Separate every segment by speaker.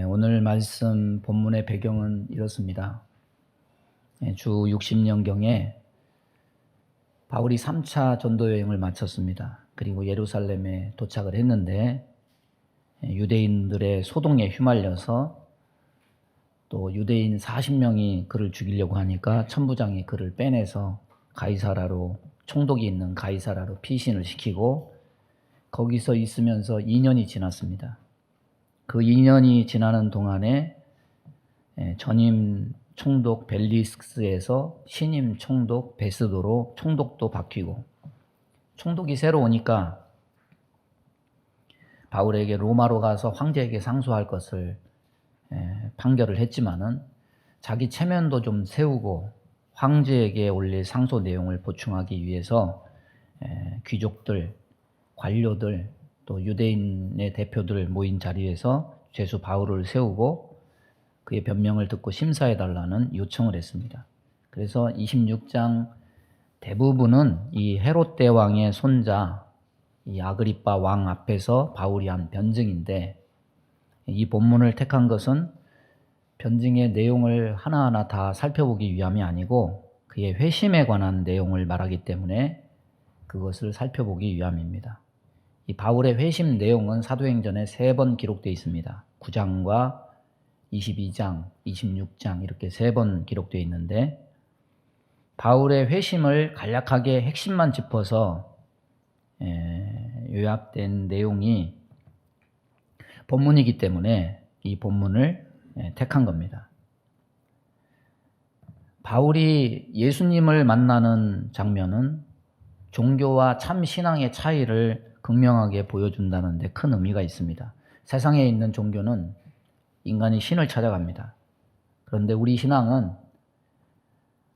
Speaker 1: 오늘 말씀 본문의 배경은 이렇습니다. 주 60년경에 바울이 3차 전도 여행을 마쳤습니다. 그리고 예루살렘에 도착을 했는데 유대인들의 소동에 휘말려서 또 유대인 40명이 그를 죽이려고 하니까 천부장이 그를 빼내서 가이사라로, 총독이 있는 가이사라로 피신을 시키고 거기서 있으면서 2년이 지났습니다. 그 2년이 지나는 동안에 전임 총독 벨리스에서 신임 총독 베스도로 총독도 바뀌고, 총독이 새로 오니까 바울에게 로마로 가서 황제에게 상소할 것을 판결을 했지만은 자기 체면도 좀 세우고 황제에게 올릴 상소 내용을 보충하기 위해서 귀족들, 관료들, 또 유대인의 대표들 모인 자리에서 죄수 바울을 세우고 그의 변명을 듣고 심사해달라는 요청을 했습니다. 그래서 26장 대부분은 이 헤롯 대왕의 손자 이 아그리빠 왕 앞에서 바울이 한 변증인데, 이 본문을 택한 것은 변증의 내용을 하나하나 다 살펴보기 위함이 아니고 그의 회심에 관한 내용을 말하기 때문에 그것을 살펴보기 위함입니다. 이 바울의 회심 내용은 사도행전에 3번 기록되어 있습니다. 9장과 22장, 26장 이렇게 3번 기록되어 있는데, 바울의 회심을 간략하게 핵심만 짚어서 요약된 내용이 본문이기 때문에 이 본문을 택한 겁니다. 바울이 예수님을 만나는 장면은 종교와 참 신앙의 차이를 극명하게 보여준다는 데 큰 의미가 있습니다. 세상에 있는 종교는 인간이 신을 찾아갑니다. 그런데 우리 신앙은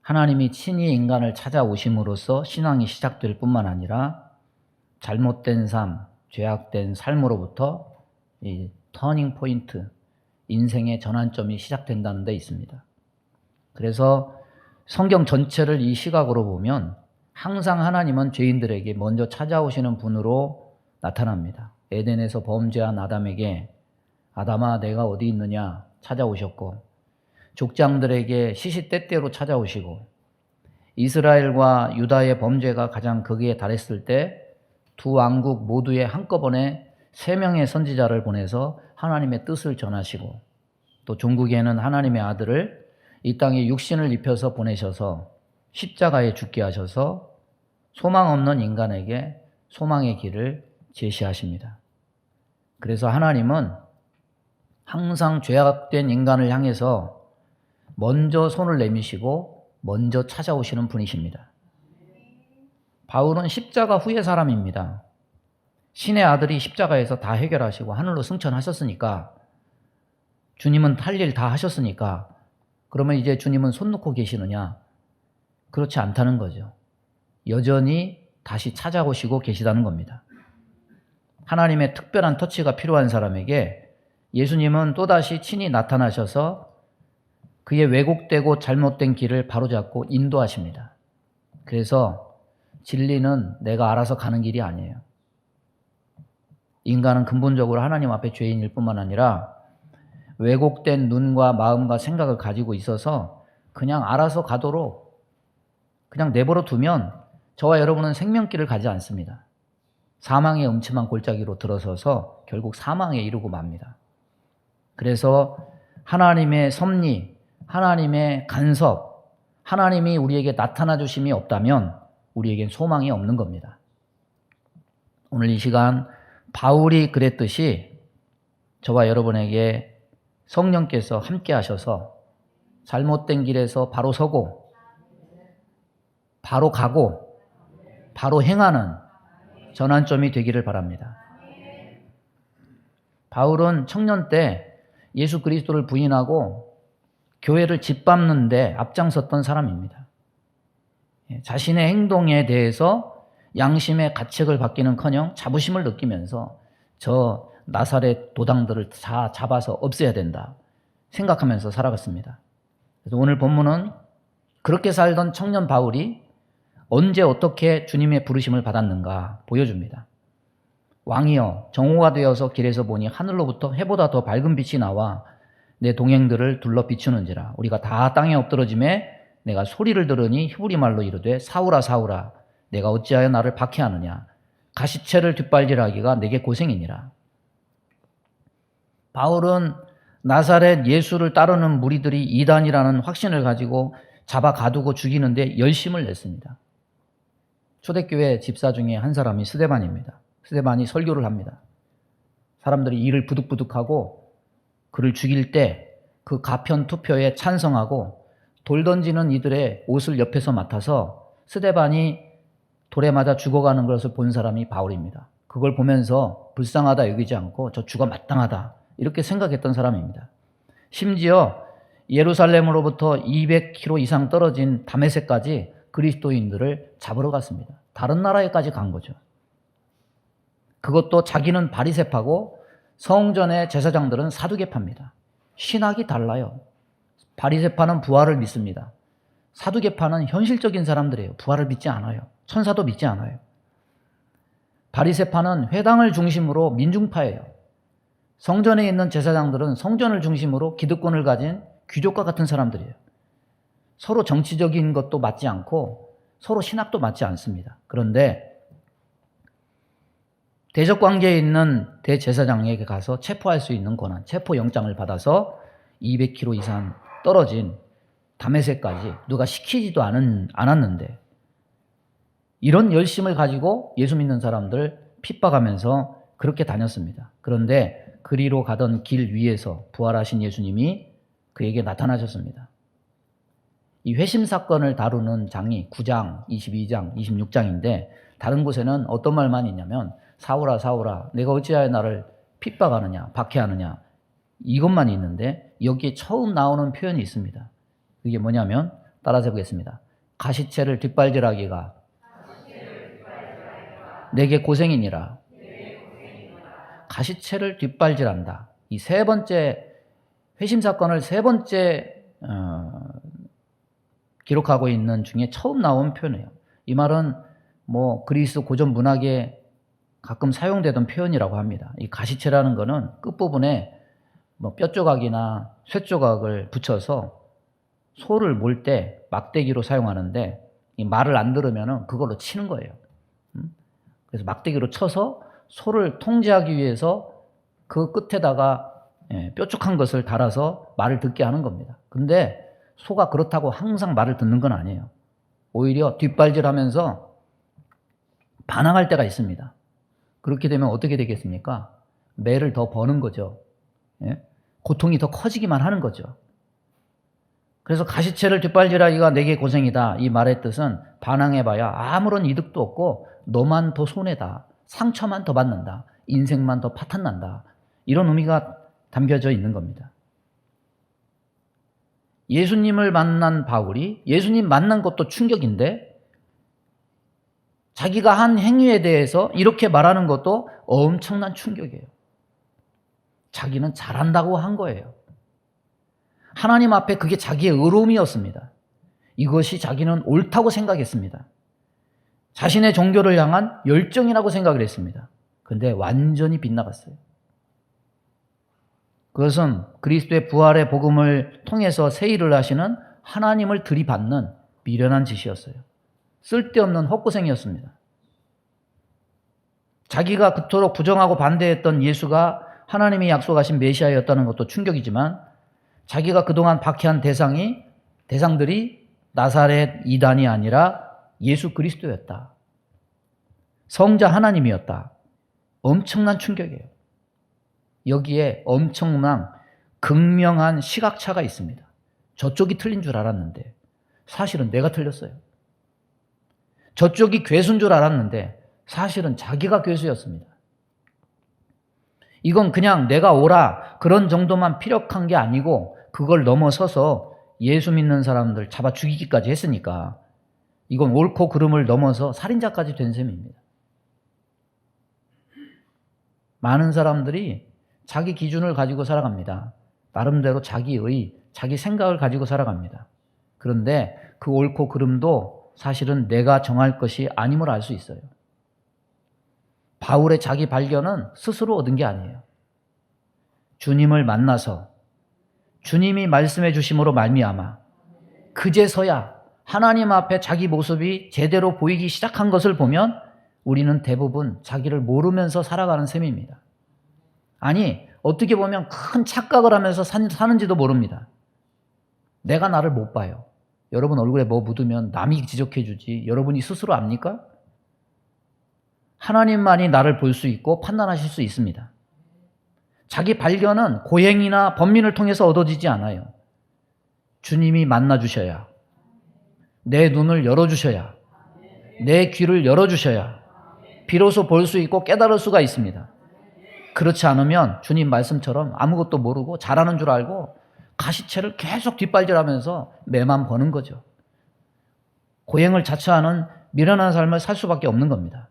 Speaker 1: 하나님이 친히 인간을 찾아오심으로써 신앙이 시작될 뿐만 아니라 잘못된 삶, 죄악된 삶으로부터 이 터닝 포인트, 인생의 전환점이 시작된다는 데 있습니다. 그래서 성경 전체를 이 시각으로 보면 항상 하나님은 죄인들에게 먼저 찾아오시는 분으로 나타납니다. 에덴에서 범죄한 아담에게 아담아 내가 어디 있느냐 찾아오셨고, 족장들에게 시시때때로 찾아오시고, 이스라엘과 유다의 범죄가 가장 극에 달했을 때 두 왕국 모두에 한꺼번에 3명의 선지자를 보내서 하나님의 뜻을 전하시고, 또 종국에는 하나님의 아들을 이 땅에 육신을 입혀서 보내셔서 십자가에 죽게 하셔서 소망 없는 인간에게 소망의 길을 제시하십니다. 그래서 하나님은 항상 죄악된 인간을 향해서 먼저 손을 내미시고 먼저 찾아오시는 분이십니다. 바울은 십자가 후의 사람입니다. 신의 아들이 십자가에서 다 해결하시고 하늘로 승천하셨으니까, 주님은 할 일 다 하셨으니까 그러면 이제 주님은 손 놓고 계시느냐? 그렇지 않다는 거죠. 여전히 다시 찾아오시고 계시다는 겁니다. 하나님의 특별한 터치가 필요한 사람에게 예수님은 또다시 친히 나타나셔서 그의 왜곡되고 잘못된 길을 바로잡고 인도하십니다. 그래서 진리는 내가 알아서 가는 길이 아니에요. 인간은 근본적으로 하나님 앞에 죄인일 뿐만 아니라 왜곡된 눈과 마음과 생각을 가지고 있어서 그냥 알아서 가도록 그냥 내버려 두면 저와 여러분은 생명길을 가지 않습니다. 사망의 음침한 골짜기로 들어서서 결국 사망에 이르고 맙니다. 그래서 하나님의 섭리, 하나님의 간섭, 하나님이 우리에게 나타나 주심이 없다면 우리에겐 소망이 없는 겁니다. 오늘 이 시간 바울이 그랬듯이 저와 여러분에게 성령께서 함께 하셔서 잘못된 길에서 바로 서고 바로 가고 바로 행하는 전환점이 되기를 바랍니다. 바울은 청년 때 예수 그리스도를 부인하고 교회를 짓밟는 데 앞장섰던 사람입니다. 자신의 행동에 대해서 양심의 가책을 받기는커녕 자부심을 느끼면서 저 나사렛 도당들을 다 잡아서 없애야 된다 생각하면서 살아갔습니다. 그래서 오늘 본문은 그렇게 살던 청년 바울이 언제 어떻게 주님의 부르심을 받았는가 보여줍니다. 왕이여 정오가 되어서 길에서 보니 하늘로부터 해보다 더 밝은 빛이 나와 내 동행들을 둘러 비추는지라. 우리가 다 땅에 엎드러짐에 내가 소리를 들으니 히브리 말로 이르되 사울아 사울아 내가 어찌하여 나를 박해하느냐. 가시체를 뒷발질하기가 내게 고생이니라. 바울은 나사렛 예수를 따르는 무리들이 이단이라는 확신을 가지고 잡아 가두고 죽이는데 열심을 냈습니다. 초대교회 집사 중에 한 사람이 스데반입니다. 스데반이 설교를 합니다. 사람들이 이를 부득부득하고 그를 죽일 때 그 가편 투표에 찬성하고 돌 던지는 이들의 옷을 옆에서 맡아서 스데반이 돌에 맞아 죽어가는 것을 본 사람이 바울입니다. 그걸 보면서 불쌍하다 여기지 않고 저 죽어 마땅하다 이렇게 생각했던 사람입니다. 심지어 예루살렘으로부터 200km 이상 떨어진 다메섹까지 그리스도인들을 잡으러 갔습니다. 다른 나라에까지 간 거죠. 그것도 자기는 바리새파고 성전의 제사장들은 사두개파입니다. 신학이 달라요. 바리새파는 부활을 믿습니다. 사두개파는 현실적인 사람들이에요. 부활을 믿지 않아요. 천사도 믿지 않아요. 바리새파는 회당을 중심으로 민중파예요. 성전에 있는 제사장들은 성전을 중심으로 기득권을 가진 귀족과 같은 사람들이에요. 서로 정치적인 것도 맞지 않고 서로 신학도 맞지 않습니다. 그런데 대적 관계에 있는 대제사장에게 가서 체포할 수 있는 권한, 체포영장을 받아서 200km 이상 떨어진 다메섹까지 누가 시키지도 않았는데 이런 열심을 가지고 예수 믿는 사람들 핍박하면서 그렇게 다녔습니다. 그런데 그리로 가던 길 위에서 부활하신 예수님이 그에게 나타나셨습니다. 이 회심 사건을 다루는 장이 9장, 22장, 26장인데 다른 곳에는 어떤 말만 있냐면 사울아 사울아 내가 어찌하여 나를 핍박하느냐 박해하느냐 이것만 있는데 여기에 처음 나오는 표현이 있습니다. 그게 뭐냐면 따라서 해보겠습니다. 가시체를 뒷발질하기가 내게 고생이니라. 가시체를 뒷발질한다. 이 세 번째 회심 사건을 세 번째 기록하고 있는 중에 처음 나온 표현이에요. 이 말은 그리스 고전 문학에 가끔 사용되던 표현이라고 합니다. 이 가시체라는 거는 끝부분에 뼈 조각이나 쇠 조각을 붙여서 소를 몰 때 막대기로 사용하는데 이 말을 안 들으면 그걸로 치는 거예요. 그래서 막대기로 쳐서 소를 통제하기 위해서 그 끝에다가 뾰족한 것을 달아서 말을 듣게 하는 겁니다. 근데 소가 그렇다고 항상 말을 듣는 건 아니에요. 오히려 뒷발질하면서 반항할 때가 있습니다. 그렇게 되면 어떻게 되겠습니까? 매를 더 버는 거죠. 고통이 더 커지기만 하는 거죠. 그래서 가시체를 뒷발질하기가 내게 고생이다. 이 말의 뜻은 반항해봐야 아무런 이득도 없고 너만 더 손해다. 상처만 더 받는다. 인생만 더 파탄난다. 이런 의미가 담겨져 있는 겁니다. 예수님을 만난 바울이 예수님 만난 것도 충격인데 자기가 한 행위에 대해서 이렇게 말하는 것도 엄청난 충격이에요. 자기는 잘한다고 한 거예요. 하나님 앞에 그게 자기의 의로움이었습니다. 이것이 자기는 옳다고 생각했습니다. 자신의 종교를 향한 열정이라고 생각을 했습니다. 그런데 완전히 빗나갔어요. 그것은 그리스도의 부활의 복음을 통해서 새 일을 하시는 하나님을 들이받는 미련한 짓이었어요. 쓸데없는 헛고생이었습니다. 자기가 그토록 부정하고 반대했던 예수가 하나님이 약속하신 메시아였다는 것도 충격이지만 자기가 그동안 박해한 대상들이 나사렛 이단이 아니라 예수 그리스도였다. 성자 하나님이었다. 엄청난 충격이에요. 여기에 엄청난 극명한 시각차가 있습니다. 저쪽이 틀린 줄 알았는데 사실은 내가 틀렸어요. 저쪽이 괴수인 줄 알았는데 사실은 자기가 괴수였습니다. 이건 그냥 내가 옳아 그런 정도만 피력한 게 아니고 그걸 넘어서서 예수 믿는 사람들 잡아 죽이기까지 했으니까 이건 옳고 그름을 넘어서 살인자까지 된 셈입니다. 많은 사람들이 자기 기준을 가지고 살아갑니다. 나름대로 자기 생각을 가지고 살아갑니다. 그런데 그 옳고 그름도 사실은 내가 정할 것이 아님을 알 수 있어요. 바울의 자기 발견은 스스로 얻은 게 아니에요. 주님을 만나서 주님이 말씀해 주심으로 말미암아 그제서야 하나님 앞에 자기 모습이 제대로 보이기 시작한 것을 보면 우리는 대부분 자기를 모르면서 살아가는 셈입니다. 아니, 어떻게 보면 큰 착각을 하면서 사는지도 모릅니다. 내가 나를 못 봐요. 여러분 얼굴에 뭐 묻으면 남이 지적해 주지 여러분이 스스로 압니까? 하나님만이 나를 볼 수 있고 판단하실 수 있습니다. 자기 발견은 고행이나 번민을 통해서 얻어지지 않아요. 주님이 만나 주셔야, 내 눈을 열어주셔야, 내 귀를 열어주셔야 비로소 볼 수 있고 깨달을 수가 있습니다. 그렇지 않으면 주님 말씀처럼 아무것도 모르고 잘하는 줄 알고 가시채를 계속 뒷발질하면서 매만 버는 거죠. 고행을 자처하는 미련한 삶을 살 수밖에 없는 겁니다.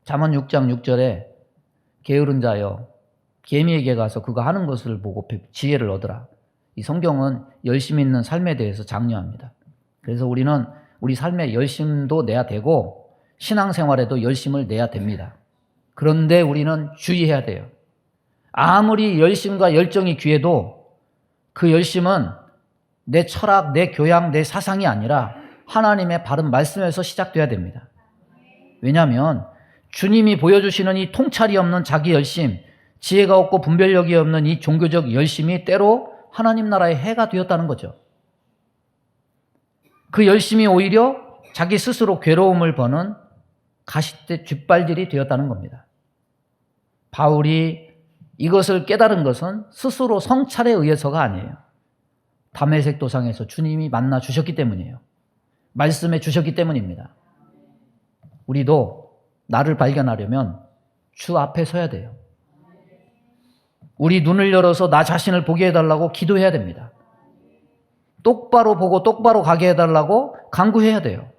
Speaker 1: 잠언 6장 6절에 게으른 자여 개미에게 가서 그가 하는 것을 보고 지혜를 얻으라. 이 성경은 열심 있는 삶에 대해서 장려합니다. 그래서 우리는 우리 삶에 열심도 내야 되고 신앙생활에도 열심을 내야 됩니다. 그런데 우리는 주의해야 돼요. 아무리 열심과 열정이 귀해도 그 열심은 내 철학, 내 교양, 내 사상이 아니라 하나님의 바른 말씀에서 시작돼야 됩니다. 왜냐하면 주님이 보여주시는 이 통찰이 없는 자기 열심, 지혜가 없고 분별력이 없는 이 종교적 열심이 때로 하나님 나라의 해가 되었다는 거죠. 그 열심이 오히려 자기 스스로 괴로움을 버는 가시대 뒷발질이 되었다는 겁니다. 바울이 이것을 깨달은 것은 스스로 성찰에 의해서가 아니에요. 다메섹 도상에서 주님이 만나 주셨기 때문이에요. 말씀해 주셨기 때문입니다. 우리도 나를 발견하려면 주 앞에 서야 돼요. 우리 눈을 열어서 나 자신을 보게 해달라고 기도해야 됩니다. 똑바로 보고 똑바로 가게 해달라고 간구해야 돼요.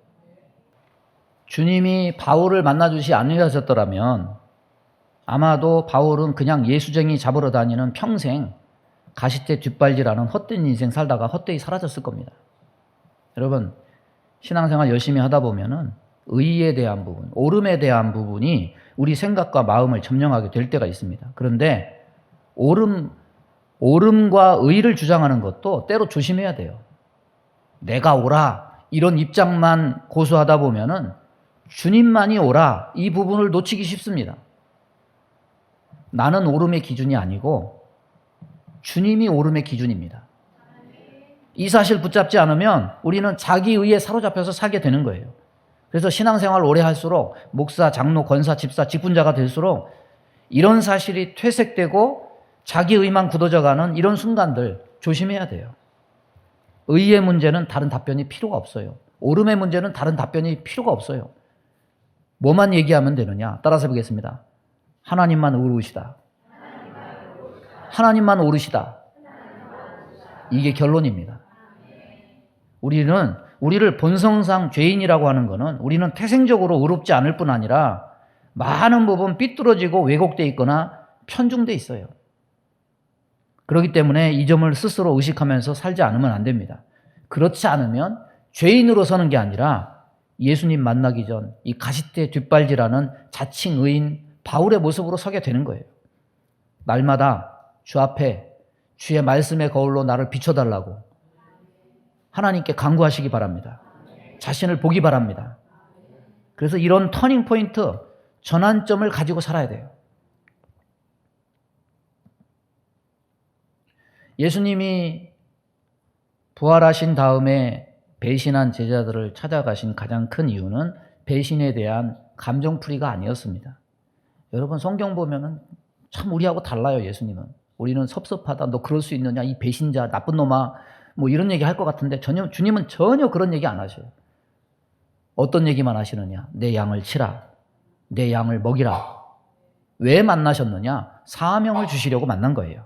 Speaker 1: 주님이 바울을 만나주시 않으셨더라면 아마도 바울은 그냥 예수쟁이 잡으러 다니는 평생 가시대 뒷발질하는 헛된 인생 살다가 헛되이 사라졌을 겁니다. 여러분, 신앙생활 열심히 하다 보면은 의에 대한 부분, 옳음에 대한 부분이 우리 생각과 마음을 점령하게 될 때가 있습니다. 그런데 옳음과 의를 주장하는 것도 때로 조심해야 돼요. 내가 옳아 이런 입장만 고수하다 보면은 주님만이 옳아 이 부분을 놓치기 쉽습니다. 나는 옳음의 기준이 아니고 주님이 옳음의 기준입니다. 이 사실 붙잡지 않으면 우리는 자기 의에 사로잡혀서 살게 되는 거예요. 그래서 신앙생활 오래 할수록 목사, 장로, 권사, 집사, 직분자가 될수록 이런 사실이 퇴색되고 자기 의만 굳어져가는 이런 순간들 조심해야 돼요. 의의 문제는 다른 답변이 필요가 없어요. 옳음의 문제는 다른 답변이 필요가 없어요. 뭐만 얘기하면 되느냐? 따라서 보겠습니다. 하나님만 옳으시다. 하나님만 옳으시다. 이게 결론입니다. 우리를 본성상 죄인이라고 하는 것은 우리는 태생적으로 의롭지 않을 뿐 아니라 많은 부분 삐뚤어지고 왜곡되어 있거나 편중되어 있어요. 그렇기 때문에 이 점을 스스로 의식하면서 살지 않으면 안 됩니다. 그렇지 않으면 죄인으로 서는 게 아니라 예수님 만나기 전 이 가시대 뒷발질하는 자칭 의인 바울의 모습으로 서게 되는 거예요. 날마다 주 앞에 주의 말씀의 거울로 나를 비춰달라고 하나님께 간구하시기 바랍니다. 자신을 보기 바랍니다. 그래서 이런 터닝 포인트, 전환점을 가지고 살아야 돼요. 예수님이 부활하신 다음에 배신한 제자들을 찾아가신 가장 큰 이유는 배신에 대한 감정풀이가 아니었습니다. 여러분 성경 보면은 참 우리하고 달라요. 예수님은. 우리는 섭섭하다. 너 그럴 수 있느냐? 이 배신자, 나쁜 놈아. 뭐 이런 얘기 할 것 같은데 주님은 전혀 그런 얘기 안 하셔요. 어떤 얘기만 하시느냐? 내 양을 치라. 내 양을 먹이라. 왜 만나셨느냐? 사명을 주시려고 만난 거예요.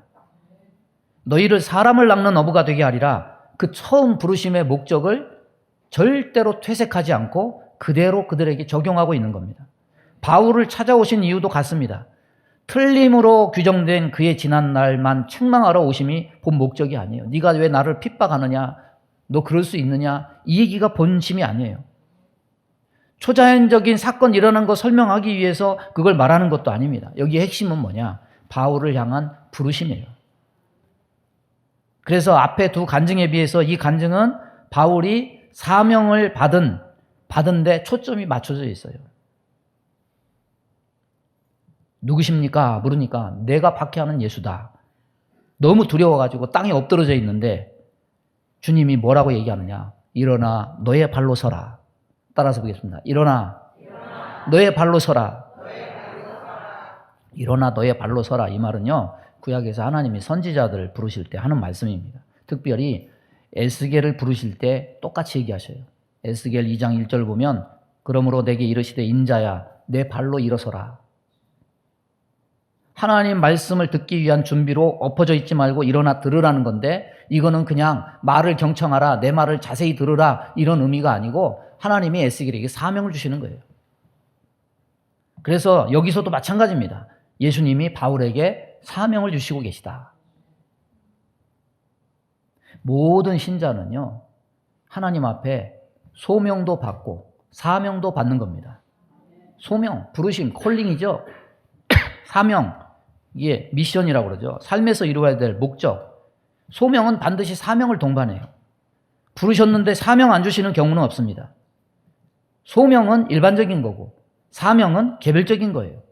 Speaker 1: 너희를 사람을 낚는 어부가 되게 하리라. 그 처음 부르심의 목적을 절대로 퇴색하지 않고 그대로 그들에게 적용하고 있는 겁니다. 바울을 찾아오신 이유도 같습니다. 틀림으로 규정된 그의 지난 날만 책망하러 오심이 본 목적이 아니에요. 네가 왜 나를 핍박하느냐? 너 그럴 수 있느냐? 이 얘기가 본심이 아니에요. 초자연적인 사건 일어난 거 설명하기 위해서 그걸 말하는 것도 아닙니다. 여기의 핵심은 뭐냐? 바울을 향한 부르심이에요. 그래서 앞에 두 간증에 비해서 이 간증은 바울이 사명을 받은 데 초점이 맞춰져 있어요. 누구십니까? 물으니까 내가 박해하는 예수다. 너무 두려워가지고 땅에 엎드러져 있는데 주님이 뭐라고 얘기하느냐? 일어나 너의 발로 서라. 따라서 보겠습니다. 일어나 너의 발로 서라. 일어나 너의 발로 서라. 이 말은요, 구약에서 하나님이 선지자들을 부르실 때 하는 말씀입니다. 특별히 에스겔을 부르실 때 똑같이 얘기하셔요. 에스겔 2장 1절 보면 그러므로 내게 이르시되 인자야 내 발로 일어서라. 하나님 말씀을 듣기 위한 준비로 엎어져 있지 말고 일어나 들으라는 건데, 이거는 그냥 말을 경청하라, 내 말을 자세히 들으라, 이런 의미가 아니고 하나님이 에스겔에게 사명을 주시는 거예요. 그래서 여기서도 마찬가지입니다. 예수님이 바울에게 사명을 주시고 계시다. 모든 신자는요, 하나님 앞에 소명도 받고 사명도 받는 겁니다. 소명, 부르심, 콜링이죠. 사명, 이게 미션이라고 그러죠. 삶에서 이루어야 될 목적. 소명은 반드시 사명을 동반해요. 부르셨는데 사명 안 주시는 경우는 없습니다. 소명은 일반적인 거고 사명은 개별적인 거예요.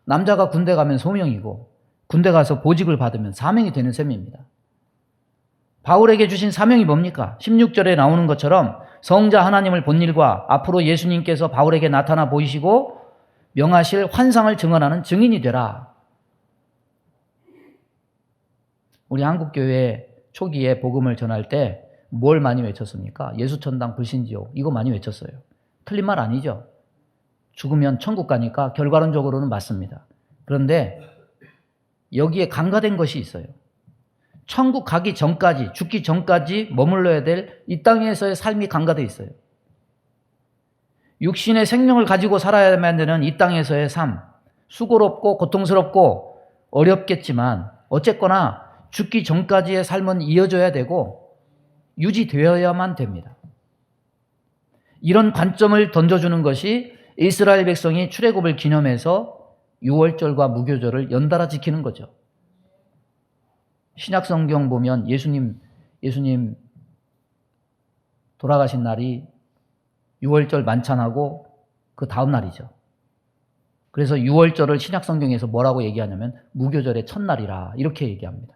Speaker 1: 남자가 군대 가면 소명이고 군대 가서 보직을 받으면 사명이 되는 셈입니다. 바울에게 주신 사명이 뭡니까? 16절에 나오는 것처럼 성자 하나님을 본 일과 앞으로 예수님께서 바울에게 나타나 보이시고 명하실 환상을 증언하는 증인이 되라. 우리 한국교회 초기에 복음을 전할 때 뭘 많이 외쳤습니까? 예수천당 불신지옥, 이거 많이 외쳤어요. 틀린 말 아니죠? 죽으면 천국 가니까 결과론적으로는 맞습니다. 그런데 여기에 간과된 것이 있어요. 천국 가기 전까지, 죽기 전까지 머물러야 될 이 땅에서의 삶이 간과되어 있어요. 육신의 생명을 가지고 살아야만 되는 이 땅에서의 삶, 수고롭고 고통스럽고 어렵겠지만 어쨌거나 죽기 전까지의 삶은 이어져야 되고 유지되어야만 됩니다. 이런 관점을 던져주는 것이 이스라엘 백성이 출애굽을 기념해서 유월절과 무교절을 연달아 지키는 거죠. 신약성경 보면 예수님 돌아가신 날이 유월절 만찬하고 그 다음 날이죠. 그래서 유월절을 신약성경에서 뭐라고 얘기하냐면 무교절의 첫날이라 이렇게 얘기합니다.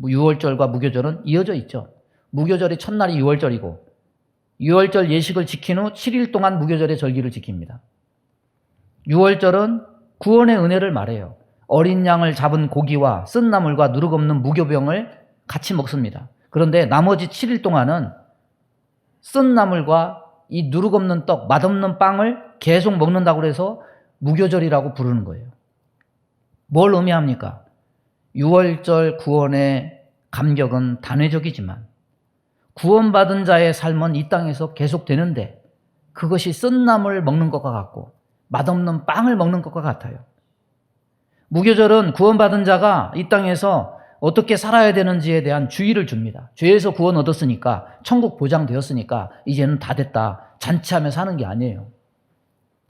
Speaker 1: 유월절과 무교절은 이어져 있죠. 무교절의 첫날이 유월절이고 유월절 예식을 지킨 후 7일 동안 무교절의 절기를 지킵니다. 유월절은 구원의 은혜를 말해요. 어린 양을 잡은 고기와 쓴 나물과 누룩 없는 무교병을 같이 먹습니다. 그런데 나머지 7일 동안은 쓴 나물과 이 누룩 없는 떡, 맛없는 빵을 계속 먹는다고 해서 무교절이라고 부르는 거예요. 뭘 의미합니까? 유월절 구원의 감격은 단회적이지만 구원받은 자의 삶은 이 땅에서 계속되는데 그것이 쓴 나물 먹는 것과 같고 맛없는 빵을 먹는 것과 같아요. 무교절은 구원받은 자가 이 땅에서 어떻게 살아야 되는지에 대한 주의를 줍니다. 죄에서 구원 얻었으니까, 천국 보장되었으니까 이제는 다 됐다, 잔치하며 사는 게 아니에요.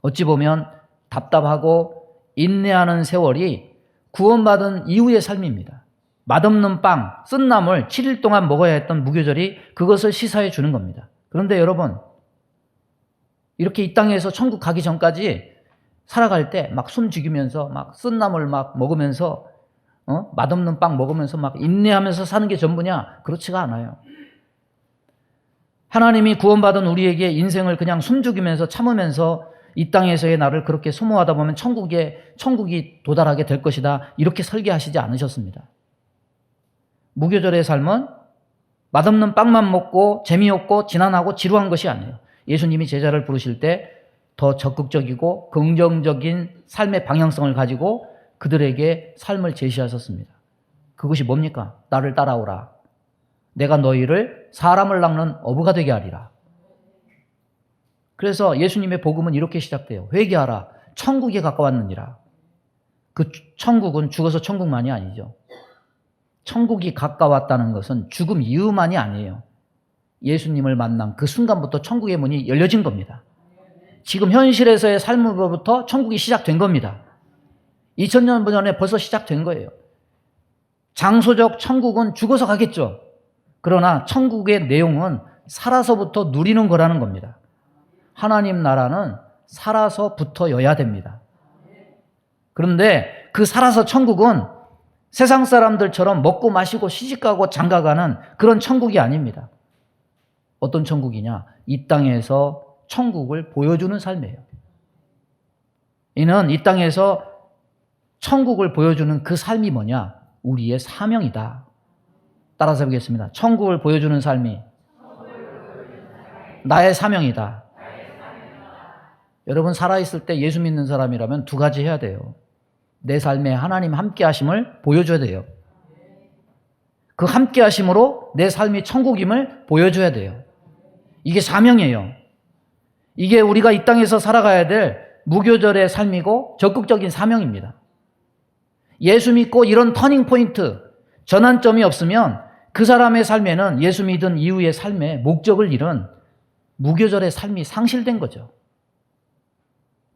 Speaker 1: 어찌 보면 답답하고 인내하는 세월이 구원받은 이후의 삶입니다. 맛없는 빵, 쓴 나물 7일 동안 먹어야 했던 무교절이 그것을 시사해 주는 겁니다. 그런데 여러분, 이렇게 이 땅에서 천국 가기 전까지 살아갈 때 막 숨 죽이면서 막 쓴 나물 막 먹으면서 맛없는 빵 먹으면서 막 인내하면서 사는 게 전부냐? 그렇지가 않아요. 하나님이 구원받은 우리에게 인생을 그냥 숨 죽이면서 참으면서 이 땅에서의 나를 그렇게 소모하다 보면 천국이 도달하게 될 것이다, 이렇게 설계하시지 않으셨습니다. 무교절의 삶은 맛없는 빵만 먹고 재미없고 지난하고 지루한 것이 아니에요. 예수님이 제자를 부르실 때 더 적극적이고 긍정적인 삶의 방향성을 가지고 그들에게 삶을 제시하셨습니다. 그것이 뭡니까? 나를 따라오라. 내가 너희를 사람을 낚는 어부가 되게 하리라. 그래서 예수님의 복음은 이렇게 시작돼요. 회개하라. 천국에 가까웠느니라. 그 천국은 죽어서 천국만이 아니죠. 천국이 가까웠다는 것은 죽음 이후만이 아니에요. 예수님을 만난 그 순간부터 천국의 문이 열려진 겁니다. 지금 현실에서의 삶으로부터 천국이 시작된 겁니다. 2000년 전에 벌써 시작된 거예요. 장소적 천국은 죽어서 가겠죠. 그러나 천국의 내용은 살아서부터 누리는 거라는 겁니다. 하나님 나라는 살아서부터여야 됩니다. 그런데 그 살아서 천국은 세상 사람들처럼 먹고 마시고 시집가고 장가가는 그런 천국이 아닙니다. 어떤 천국이냐? 이 땅에서 천국을 보여주는 삶이에요. 이는 이 땅에서 천국을 보여주는 그 삶이 뭐냐? 우리의 사명이다. 따라서 보겠습니다. 천국을 보여주는 삶이 나의 사명이다. 여러분 살아있을 때 예수 믿는 사람이라면 두 가지 해야 돼요. 내 삶에 하나님 함께 하심을 보여줘야 돼요. 그 함께 하심으로 내 삶이 천국임을 보여줘야 돼요. 이게 사명이에요. 이게 우리가 이 땅에서 살아가야 될 무교절의 삶이고 적극적인 사명입니다. 예수 믿고 이런 터닝 포인트, 전환점이 없으면 그 사람의 삶에는 예수 믿은 이후의 삶에 목적을 잃은 무교절의 삶이 상실된 거죠.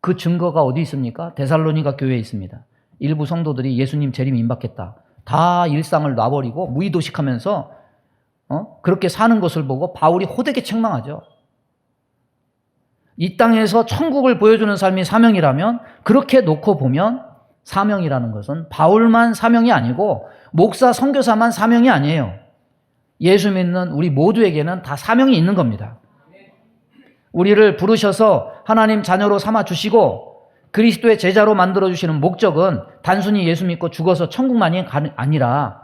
Speaker 1: 그 증거가 어디 있습니까? 데살로니가 교회에 있습니다. 일부 성도들이 예수님 재림 임박했다. 다 일상을 놔버리고 무의도식하면서 그렇게 사는 것을 보고 바울이 호되게 책망하죠. 이 땅에서 천국을 보여주는 삶이 사명이라면 그렇게 놓고 보면 사명이라는 것은 바울만 사명이 아니고 목사, 선교사만 사명이 아니에요. 예수 믿는 우리 모두에게는 다 사명이 있는 겁니다. 우리를 부르셔서 하나님 자녀로 삼아주시고 그리스도의 제자로 만들어주시는 목적은 단순히 예수 믿고 죽어서 천국만이 아니라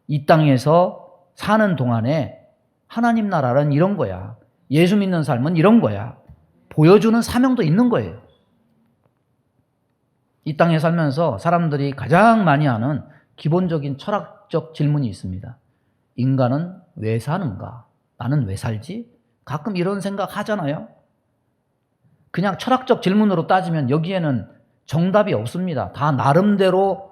Speaker 1: 이 땅에서 사는 동안에 하나님 나라는 이런 거야. 예수 믿는 삶은 이런 거야. 보여주는 사명도 있는 거예요. 이 땅에 살면서 사람들이 가장 많이 하는 기본적인 철학적 질문이 있습니다. 인간은 왜 사는가? 나는 왜 살지? 가끔 이런 생각 하잖아요. 그냥 철학적 질문으로 따지면 여기에는 정답이 없습니다. 다 나름대로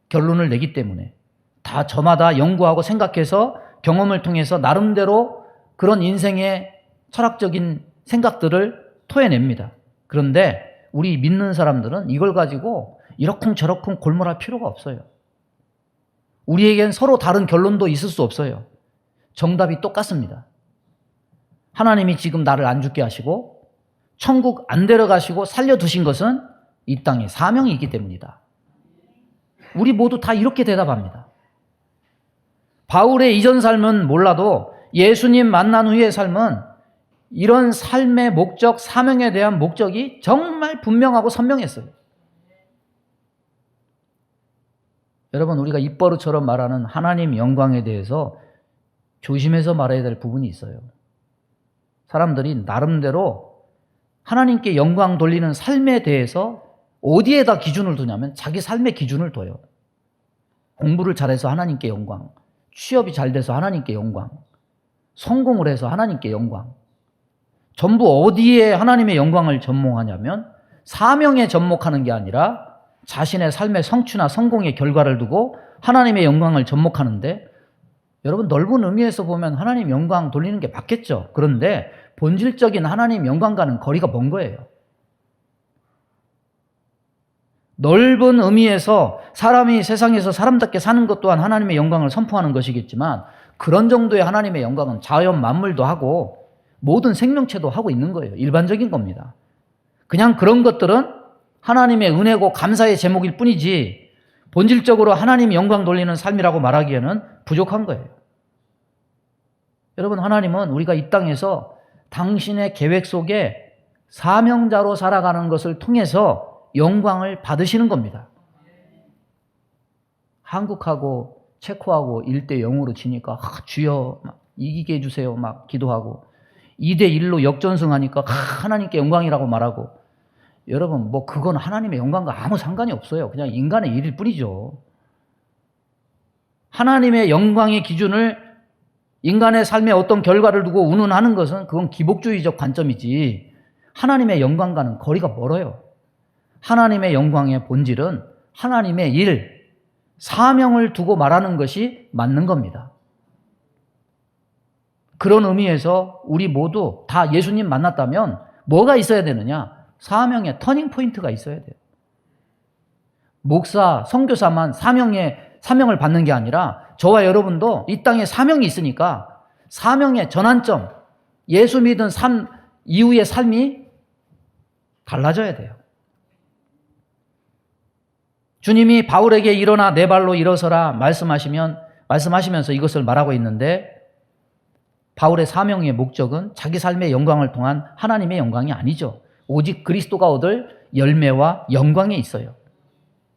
Speaker 1: 결론을 내기 때문에. 다 저마다 연구하고 생각해서 경험을 통해서 나름대로 그런 인생의 철학적인 생각들을 토해냅니다. 그런데 우리 믿는 사람들은 이걸 가지고 이러쿵저러쿵 골몰할 필요가 없어요. 우리에겐 서로 다른 결론도 있을 수 없어요. 정답이 똑같습니다. 하나님이 지금 나를 안 죽게 하시고 천국 안 데려가시고 살려두신 것은 이 땅의 사명이 있기 때문이다. 우리 모두 다 이렇게 대답합니다. 바울의 이전 삶은 몰라도 예수님 만난 후의 삶은 이런 삶의 목적, 사명에 대한 목적이 정말 분명하고 선명했어요. 여러분, 우리가 입버릇처럼 말하는 하나님 영광에 대해서 조심해서 말해야 될 부분이 있어요. 사람들이 나름대로 하나님께 영광 돌리는 삶에 대해서 어디에다 기준을 두냐면 자기 삶의 기준을 둬요. 공부를 잘해서 하나님께 영광, 취업이 잘 돼서 하나님께 영광, 성공을 해서 하나님께 영광. 전부 어디에 하나님의 영광을 전목하냐면 사명에 접목하는 게 아니라 자신의 삶의 성취나 성공의 결과를 두고 하나님의 영광을 접목하는데, 여러분 넓은 의미에서 보면 하나님 영광 돌리는 게 맞겠죠. 그런데 본질적인 하나님 영광과는 거리가 먼 거예요. 넓은 의미에서 사람이 세상에서 사람답게 사는 것 또한 하나님의 영광을 선포하는 것이겠지만, 그런 정도의 하나님의 영광은 자연 만물도 하고 모든 생명체도 하고 있는 거예요. 일반적인 겁니다. 그냥 그런 것들은 하나님의 은혜고 감사의 제목일 뿐이지 본질적으로 하나님 영광 돌리는 삶이라고 말하기에는 부족한 거예요. 여러분, 하나님은 우리가 이 땅에서 당신의 계획 속에 사명자로 살아가는 것을 통해서 영광을 받으시는 겁니다. 한국하고 체코하고 1대0으로 치니까 주여 막 이기게 해주세요 막 기도하고, 2대1로 역전승하니까 하나님께 영광이라고 말하고. 여러분, 뭐 그건 하나님의 영광과 아무 상관이 없어요. 그냥 인간의 일일 뿐이죠. 하나님의 영광의 기준을 인간의 삶의 어떤 결과를 두고 운운하는 것은 그건 기복주의적 관점이지 하나님의 영광과는 거리가 멀어요. 하나님의 영광의 본질은 하나님의 일, 사명을 두고 말하는 것이 맞는 겁니다. 그런 의미에서 우리 모두 다 예수님 만났다면 뭐가 있어야 되느냐? 사명의 터닝 포인트가 있어야 돼요. 목사, 선교사만 사명을 받는 게 아니라 저와 여러분도 이 땅에 사명이 있으니까 사명의 전환점, 예수 믿은 삶 이후의 삶이 달라져야 돼요. 주님이 바울에게 일어나 내 발로 일어서라 말씀하시면서 이것을 말하고 있는데, 바울의 사명의 목적은 자기 삶의 영광을 통한 하나님의 영광이 아니죠. 오직 그리스도가 얻을 열매와 영광에 있어요.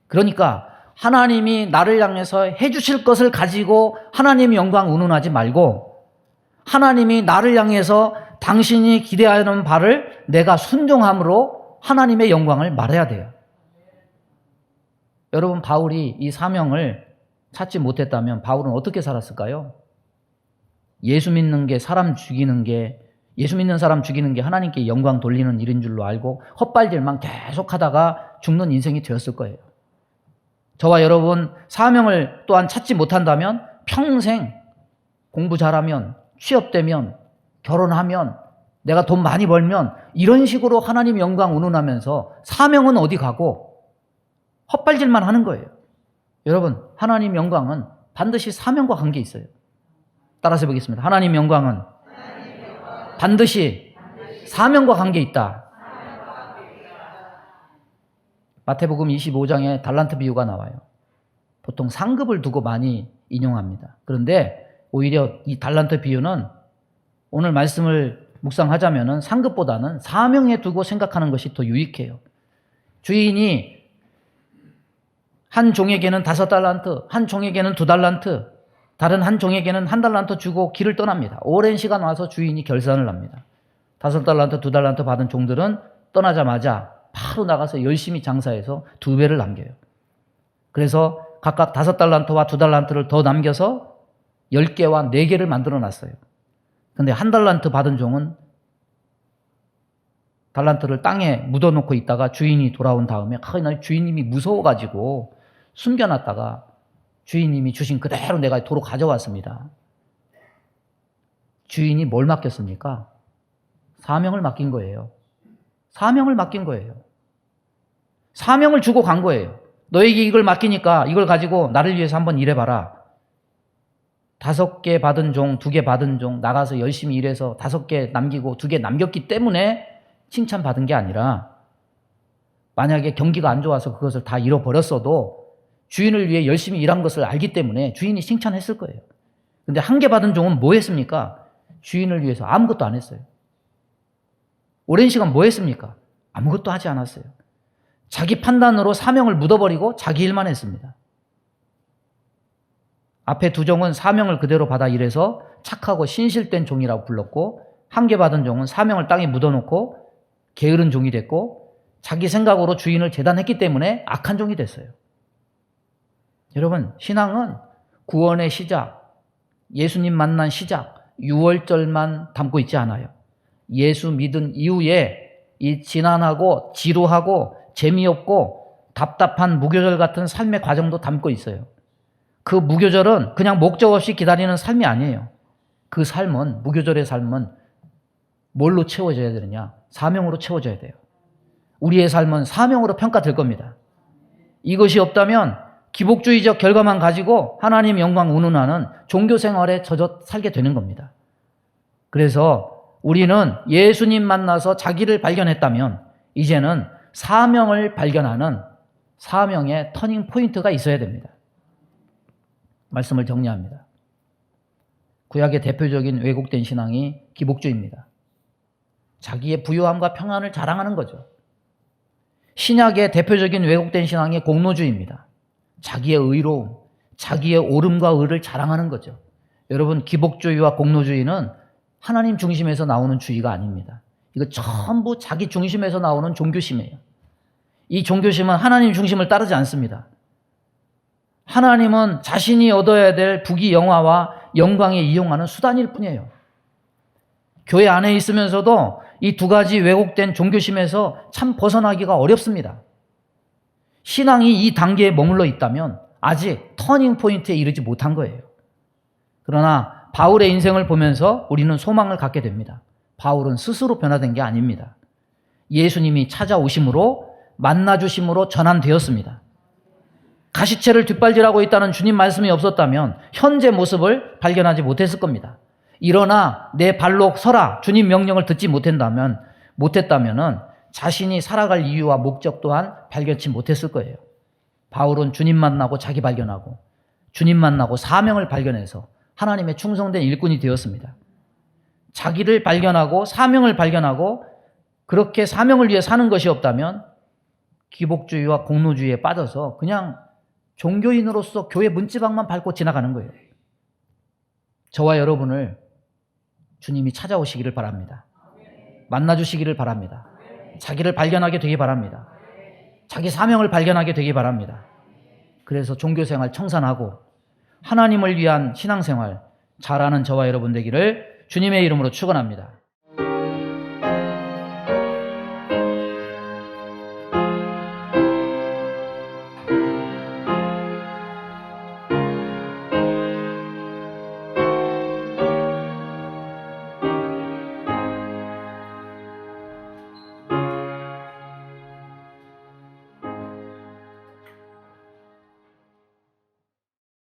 Speaker 1: 그러니까 하나님이 나를 향해서 해주실 것을 가지고 하나님의 영광 운운하지 말고, 하나님이 나를 향해서 당신이 기대하는 바를 내가 순종함으로 하나님의 영광을 말해야 돼요. 여러분, 바울이 이 사명을 찾지 못했다면 바울은 어떻게 살았을까요? 예수 믿는 게 예수 믿는 사람 죽이는 게 하나님께 영광 돌리는 일인 줄로 알고 헛발질만 계속 하다가 죽는 인생이 되었을 거예요. 저와 여러분, 사명을 또한 찾지 못한다면 평생 공부 잘하면, 취업되면, 결혼하면, 내가 돈 많이 벌면 이런 식으로 하나님 영광 운운하면서 사명은 어디 가고 헛발질만 하는 거예요. 여러분, 하나님 영광은 반드시 사명과 관계 있어요. 따라서 해보겠습니다. 하나님 영광은 반드시 사명과 관계 있다. 마태복음 25장에 달란트 비유가 나와요. 보통 상급을 두고 많이 인용합니다. 그런데 오히려 이 달란트 비유는 오늘 말씀을 묵상하자면은 상급보다는 사명에 두고 생각하는 것이 더 유익해요. 주인이 한 종에게는 5달란트, 한 종에게는 2달란트, 다른 한 종에게는 1달란트 주고 길을 떠납니다. 오랜 시간 와서 주인이 결산을 합니다. 5달란트, 2달란트 받은 종들은 떠나자마자 바로 나가서 열심히 장사해서 2배를 남겨요. 그래서 각각 5달란트와 2달란트를 더 남겨서 10개와 4개를 만들어 놨어요. 근데 1달란트 받은 종은 달란트를 땅에 묻어놓고 있다가 주인이 돌아온 다음에 주인님이 무서워가지고 숨겨놨다가 주인님이 주신 그대로 내가 도로 가져왔습니다. 주인이 뭘 맡겼습니까? 사명을 맡긴 거예요. 사명을 맡긴 거예요. 사명을 주고 간 거예요. 너에게 이걸 맡기니까 이걸 가지고 나를 위해서 한번 일해봐라. 5개 받은 종, 2개 받은 종, 나가서 열심히 일해서 5개 남기고 2개 남겼기 때문에 칭찬받은 게 아니라, 만약에 경기가 안 좋아서 그것을 다 잃어버렸어도 주인을 위해 열심히 일한 것을 알기 때문에 주인이 칭찬했을 거예요. 근데 1개 받은 종은 뭐 했습니까? 주인을 위해서 아무것도 안 했어요. 오랜 시간 뭐 했습니까? 아무것도 하지 않았어요. 자기 판단으로 사명을 묻어버리고 자기 일만 했습니다. 앞에 2종은 사명을 그대로 받아 일해서 착하고 신실된 종이라고 불렀고, 1개 받은 종은 사명을 땅에 묻어놓고 게으른 종이 됐고, 자기 생각으로 주인을 재단했기 때문에 악한 종이 됐어요. 여러분, 신앙은 구원의 시작, 예수님 만난 시작, 6월절만 담고 있지 않아요. 예수 믿은 이후에 이 지난하고 지루하고 재미없고 답답한 무교절 같은 삶의 과정도 담고 있어요. 그 무교절은 그냥 목적 없이 기다리는 삶이 아니에요. 그 삶은, 무교절의 삶은 뭘로 채워져야 되느냐? 사명으로 채워져야 돼요. 우리의 삶은 사명으로 평가될 겁니다. 이것이 없다면 기복주의적 결과만 가지고 하나님 영광 운운하는 종교 생활에 젖어 살게 되는 겁니다. 그래서 우리는 예수님 만나서 자기를 발견했다면 이제는 사명을 발견하는 사명의 터닝 포인트가 있어야 됩니다. 말씀을 정리합니다. 구약의 대표적인 왜곡된 신앙이 기복주의입니다. 자기의 부유함과 평안을 자랑하는 거죠. 신약의 대표적인 왜곡된 신앙이 공로주의입니다. 자기의 의로움, 자기의 옳음과 의를 자랑하는 거죠. 여러분, 기복주의와 공로주의는 하나님 중심에서 나오는 주의가 아닙니다. 이거 전부 자기 중심에서 나오는 종교심이에요. 이 종교심은 하나님 중심을 따르지 않습니다. 하나님은 자신이 얻어야 될 부귀 영화와 영광에 이용하는 수단일 뿐이에요. 교회 안에 있으면서도 이 2가지 왜곡된 종교심에서 참 벗어나기가 어렵습니다. 신앙이 이 단계에 머물러 있다면 아직 터닝 포인트에 이르지 못한 거예요. 그러나 바울의 인생을 보면서 우리는 소망을 갖게 됩니다. 바울은 스스로 변화된 게 아닙니다. 예수님이 찾아오심으로 만나주심으로 전환되었습니다. 가시체를 뒷발질하고 있다는 주님 말씀이 없었다면 현재 모습을 발견하지 못했을 겁니다. 일어나 내 발로 서라 주님 명령을 듣지 못했다면 자신이 살아갈 이유와 목적 또한 발견치 못했을 거예요. 바울은 주님 만나고 자기 발견하고 주님 만나고 사명을 발견해서 하나님의 충성된 일꾼이 되었습니다. 자기를 발견하고 사명을 발견하고 그렇게 사명을 위해 사는 것이 없다면 기복주의와 공로주의에 빠져서 그냥 종교인으로서 교회 문지방만 밟고 지나가는 거예요. 저와 여러분을 주님이 찾아오시기를 바랍니다. 만나주시기를 바랍니다. 자기를 발견하게 되기 바랍니다. 자기 사명을 발견하게 되기 바랍니다. 그래서 종교생활 청산하고 하나님을 위한 신앙생활 잘하는 저와 여러분 되기를 주님의 이름으로 축원합니다.